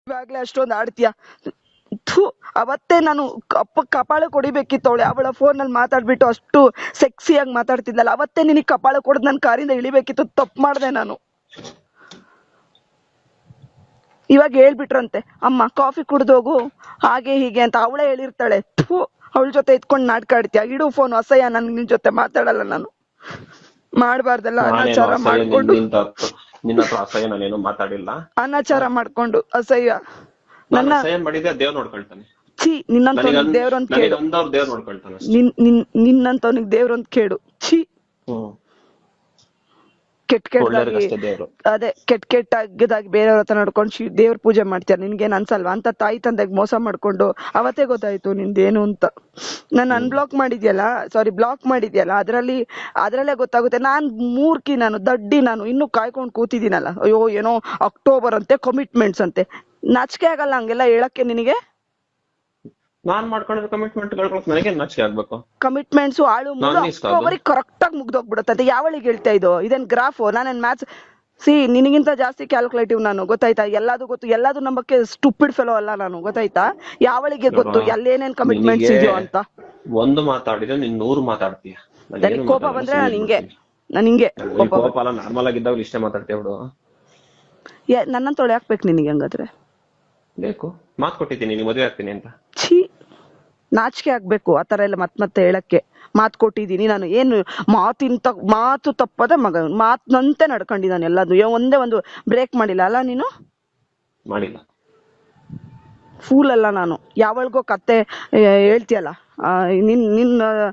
ಇವಾಗ್ಲೇ ಅಷ್ಟೊಂದು ಆಡ್ತೀಯ. ಥು, ಅವತ್ತೇ ನಾನು ಕಪಾಳ ಕೊಡಿಬೇಕಿತ್ತು. ಅವಳ ಫೋನಲ್ಲಿ ಮಾತಾಡ್ಬಿಟ್ಟು ಅಷ್ಟು ಸೆಕ್ಸಿಯಾಗಿ ಮಾತಾಡ್ತಿದ್ಲಲ್ಲ, ಅವತ್ತೇ ನಿನಗೆ ಕಪಾಳ ಕೊಡದ್ ನನ್ ಕಾರಿಂದ ಇಳಿಬೇಕಿತ್ತು. ತಪ್ಪು ಮಾಡ್ದೆ ನಾನು. ಇವಾಗ ಹೇಳ್ಬಿಟ್ರಂತೆ ಅಮ್ಮ ಕಾಫಿ ಕುಡ್ದೋಗು ಹಾಗೆ ಹೀಗೆ ಅಂತ. ಅವಳೇ ಹೇಳಿರ್ತಾಳೆ. ಥು, ಅವಳ ಜೊತೆ ಇದ್ಕೊಂಡ್ ನಾಟಕ ಆಡ್ತೀಯ. ಇಡು ಫೋನ್, ಅಸಹ್ಯ. ನನ್ ನಿನ್ ಜೊತೆ ಮಾತಾಡಲ್ಲ ನಾನು. ಮಾಡ್ಬಾರ್ದಲ್ಲ ಅನಾಚಾರ ಮಾಡ್ಕೊಂಡು. ನಿನ್ನ ಹತ್ರ ಅಸಹ್ಯ ನಾನೇನು ಮಾತಾಡಿಲ್ಲ. ಅನಾಚಾರ ಮಾಡ್ಕೊಂಡು ಅಸಹ್ಯ. ನನ್ನ ಅಸಹ್ಯ ಮಾಡಿದ್ರೆ ದೇವ್ರು ನೋಡ್ಕೊಳ್ತಾನೆ. ಛೀ, ನಿನ್ನಂತವನಿಗೆ ದೇವ್ರೊಂದ್ ಕೇಡು. ದೇವ್ರು ನೋಡ್ಕೊಳ್ತಾನೆ. ನಿನ್ನಂತವನಿಗೆ ದೇವ್ರೊಂದ್ ಕೇಡು. ಛೀ, ಕೆಟ್ಟದಾಗಿ ಬೇರೆಯವ್ರ ಹತ್ರ ನಡ್ಕೊಂಡು ದೇವ್ರ ಪೂಜೆ ಮಾಡ್ತೀಯ. ನಿನ್ಗೇನ್ ಅನ್ಸಲ್ವಾ? ಅಂತ ತಾಯಿ ತಂದೆಗ್ ಮೋಸ ಮಾಡ್ಕೊಂಡು ಅವತ್ತೇ ಗೊತ್ತಾಯ್ತು ನಿಂದೇನು ಅಂತ. ನಾನು ಅನ್ಬ್ಲಾಕ್ ಮಾಡಿದ್ಯಲ್ಲ, ಸಾರಿ ಬ್ಲಾಕ್ ಮಾಡಿದ್ಯಲ್ಲ, ಅದ್ರಲ್ಲೇ ಗೊತ್ತಾಗುತ್ತೆ. ನಾನ್ ಮೂರ್ಖಿ, ನಾನು ದಡ್ಡಿ, ನಾನು ಇನ್ನೂ ಕಾಯ್ಕೊಂಡು ಕೂತಿದ್ದೀನಲ್ಲ. ಅಯ್ಯೋ ಏನೋ ಅಕ್ಟೋಬರ್ ಅಂತೆ, ಕಮಿಟ್ಮೆಂಟ್ಸ್ ಅಂತೆ. ನಾಚಿಕೆ ಆಗಲ್ಲ ಹಂಗೆಲ್ಲ ಹೇಳಕ್ಕೆ ನಿನಗೆ? ನಾನ್ ಮಾಡ್ಕೊಂಡಿರೋ ಕಮಿಟ್ಮೆಂಟ್ ನನಗೆ ನಾಚಿಕೆ ಆಗ್ಬೇಕು? ಕಮಿಟ್ಮೆಂಟ್ಸ್ ಆಳು ಅಕ್ಟೋಬರ್ ಕರೆಕ್ಟ್ ಆಗಿ ಮುಗ್ದೋಗ್ಬಿಡುತ್ತೆ. ಯಾವಳಿಗೆ ಹೇಳ್ತಾ ಇದು? ಇದೇನ್ ಗ್ರಾಫ್? ನಾನೇನ್ ಮ್ಯಾಥ್ಸ್ ನಿನಗಿಂತ ಜಾಸ್ತಿ ಕ್ಯಾಲ್ಕುಲೇಟಿವ್ ನಾನು, ಗೊತ್ತಾಯ್ತಾ? ಎಲ್ಲಾದು ಗೊತ್ತು, ಎಲ್ಲಾದು ನಂಬಕ್ಕೆ ಸ್ಟುಪಿಡ್ ಫೆಲೋ ಅಲ್ಲ ನಾನು, ಗೊತ್ತಾಯ್ತಾ? ಯಾವಳಿಗೆ ಗೊತ್ತು ಎಲ್ಲೇನೇನ್ ಕಮಿಟ್ಮೆಂಟ್ಸ್ ಇದೆಯೋ ಅಂತ? ಒಂದು ಮಾತಾಡಿದ್ರೆ ನೀನ್ 100 ಮಾತಾಡ್ತೀಯ. ನನಗೆ ಕೋಪ ಬಂದ್ರೆ ನಾನು ಹಿಂಗೆ ಕೋಪ ಅಲ್ಲ, ನಾರ್ಮಲ್ ಆಗಿದ್ದಾಗ ಇಷ್ಟೇ ಮಾತಾಡ್ತೀಯ ಬಿಡು. ನನ್ನ ತೊಳೆ ಹಾಕ್ಬೇಕು ನಿನಗೆ. ಹಂಗಾದ್ರೆ ಬೇಕು, ಮಾತು ಕೊಟ್ಟಿದ್ದೀನಿ ನೀನ್ ಮದುವೆ ಆಗ್ತೀನಿ ಅಂತ. ಛೀ, ನಾಚಿಕೆ ಆಗ್ಬೇಕು ಆತರ ಎಲ್ಲ ಮತ್ತೆ ಹೇಳಕ್ಕೆ. ಮಾತು ಕೊಟ್ಟಿದ್ದೀನಿ ನಾನು. ಏನು ಮಾತು ತಪ್ಪದ ಮಗ, ಮಾತಿನಂತೆ ನಡ್ಕೊಂಡಿದ್ದಾನೆ ಎಲ್ಲದು. ಒಂದೇ ಒಂದು ಬ್ರೇಕ್ ಮಾಡಿಲ್ಲ ಅಲ್ಲ ನೀನು? ಮಾಡಿಲ್ಲ. ಫೂಲ್ ಅಲ್ಲ ನಾನು. ಯಾವಳಿಗೋ ಕತ್ತೆ ಹೇಳ್ತೀಯಲ್ಲ ನಿನ್ನ